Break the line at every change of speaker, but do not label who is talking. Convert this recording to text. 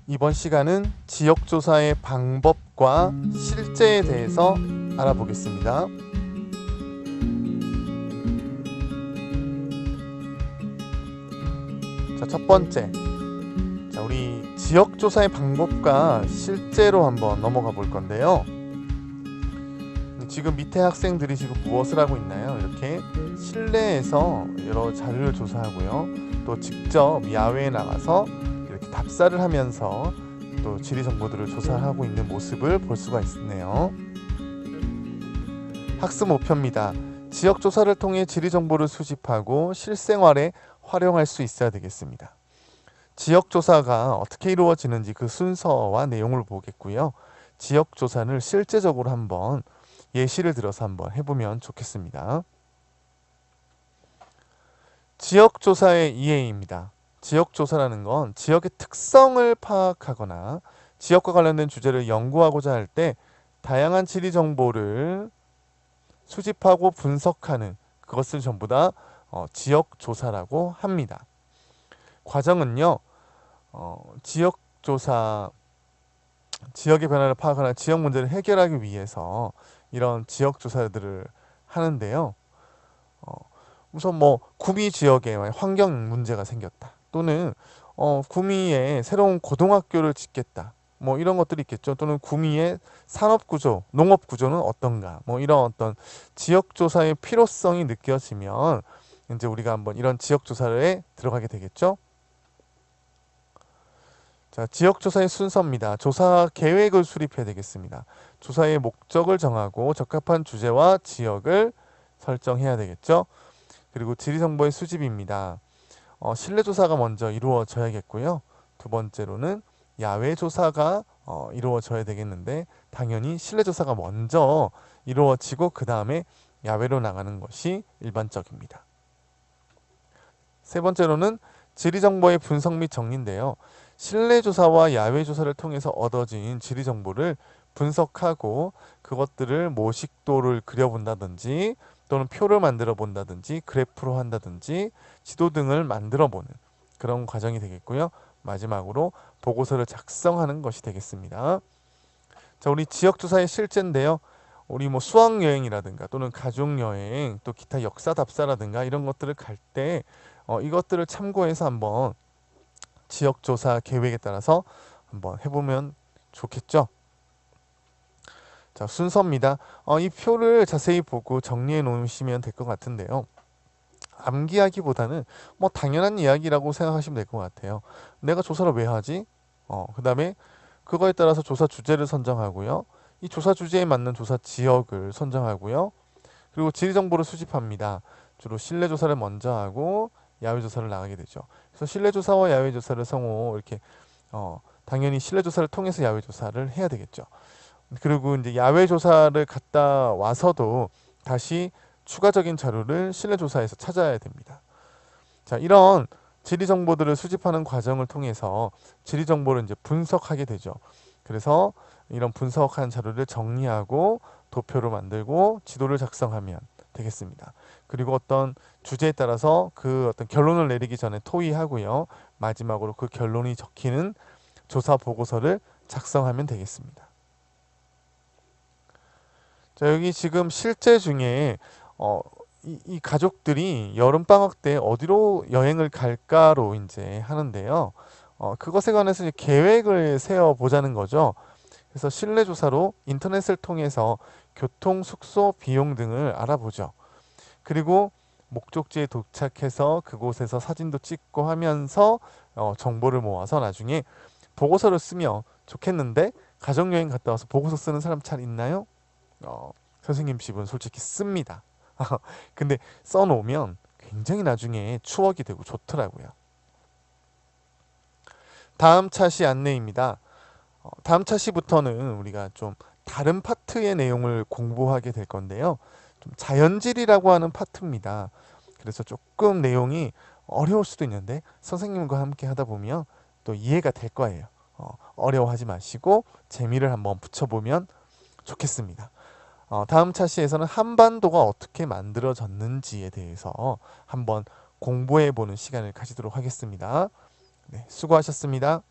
이번 시간은 지역조사의 방법과 실제에 대해서 알아보겠습니다. 자, 첫 번째. 우리 지역조사의 방법과 실제로 한번 넘어가 볼 건데요. 지금 밑에 학생들이 지금 무엇을 하고 있나요? 이렇게 실내에서 여러 자료를 조사하고요. 또 직접 야외에 나가서 이렇게 답사를 하면서 또 지리 정보들을 조사하고 있는 모습을 볼 수가 있네요. 학습 목표입니다. 지역 조사를 통해 지리 정보를 수집하고 실생활에 활용할 수 있어야 되겠습니다. 지역 조사가 어떻게 이루어지는지 그 순서와 내용을 보겠고요. 지역 조사를 실제적으로 한번 예시를 들어서 한번 해보면 좋겠습니다. 지역 조사의 이해입니다. 지역 조사라는 건 지역의 특성을 파악하거나 지역과 관련된 주제를 연구하고자 할 때 다양한 지리 정보를 수집하고 분석하는 그것을 전부 다 지역 조사라고 합니다. 과정은요, 지역 조사, 지역의 변화를 파악하거나 지역 문제를 해결하기 위해서 이런 지역 조사들을 하는데요. 우선 구미 지역에 환경 문제가 생겼다. 또는 구미에 새로운 고등학교를 짓겠다. 이런 것들이 있겠죠. 또는 구미의 산업 구조, 농업 구조는 어떤가. 이런 어떤 지역 조사의 필요성이 느껴지면 이제 우리가 한번 이런 지역 조사에 들어가게 되겠죠. 자, 지역 조사의 순서입니다. 조사 계획을 수립해야 되겠습니다. 조사의 목적을 정하고 적합한 주제와 지역을 설정해야 되겠죠. 그리고 지리 정보의 수집입니다. 실내 조사가 먼저 이루어져야겠고요. 두 번째로는 야외 조사가 이루어져야 되겠는데 당연히 실내 조사가 먼저 이루어지고 그 다음에 야외로 나가는 것이 일반적입니다. 세 번째로는 지리 정보의 분석 및 정리인데요. 실내 조사와 야외 조사를 통해서 얻어진 지리 정보를 분석하고 그것들을 모식도를 그려본다든지 또는 표를 만들어 본다든지 그래프로 한다든지 지도 등을 만들어 보는 그런 과정이 되겠고요. 마지막으로 보고서를 작성하는 것이 되겠습니다. 자, 우리 지역조사의 실제인데요. 우리 수학여행이라든가 또는 가족여행 또 기타 역사 답사라든가 이런 것들을 갈 때 이것들을 참고해서 한번 지역조사 계획에 따라서 한번 해보면 좋겠죠. 자, 순서입니다. 이 표를 자세히 보고 정리해 놓으시면 될 것 같은데요. 암기하기보다는 당연한 이야기라고 생각하시면 될 것 같아요. 내가 조사를 왜 하지? 그 다음에 그거에 따라서 조사 주제를 선정하고요. 이 조사 주제에 맞는 조사 지역을 선정하고요. 그리고 지리 정보를 수집합니다. 주로 실내 조사를 먼저 하고 야외 조사를 나가게 되죠. 그래서 실내 조사와 야외 조사를 성호 이렇게 당연히 실내 조사를 통해서 야외 조사를 해야 되겠죠. 그리고 이제 야외 조사를 갔다 와서도 다시 추가적인 자료를 실내 조사에서 찾아야 됩니다. 자, 이런 지리 정보들을 수집하는 과정을 통해서 지리 정보를 이제 분석하게 되죠. 그래서 이런 분석한 자료를 정리하고 도표를 만들고 지도를 작성하면 되겠습니다. 그리고 어떤 주제에 따라서 그 어떤 결론을 내리기 전에 토의하고요. 마지막으로 그 결론이 적히는 조사 보고서를 작성하면 되겠습니다. 자, 여기 지금 실제 중에 이 가족들이 여름방학 때 어디로 여행을 갈까로 이제 하는데요. 그것에 관해서 이제 계획을 세워보자는 거죠. 그래서 실내 조사로 인터넷을 통해서 교통, 숙소, 비용 등을 알아보죠. 그리고 목적지에 도착해서 그곳에서 사진도 찍고 하면서 정보를 모아서 나중에 보고서를 쓰면 좋겠는데 가족여행 갔다 와서 보고서 쓰는 사람 잘 있나요? 선생님 집은 솔직히 씁니다. 근데 써놓으면 굉장히 나중에 추억이 되고 좋더라고요. 다음 차시 안내입니다. 다음 차시부터는 우리가 좀 다른 파트의 내용을 공부하게 될 건데요. 좀 자연질이라고 하는 파트입니다. 그래서 조금 내용이 어려울 수도 있는데 선생님과 함께 하다 보면 또 이해가 될 거예요. 어려워하지 마시고 재미를 한번 붙여보면 좋겠습니다. 다음 차시에서는 한반도가 어떻게 만들어졌는지에 대해서 한번 공부해 보는 시간을 가지도록 하겠습니다. 네, 수고하셨습니다.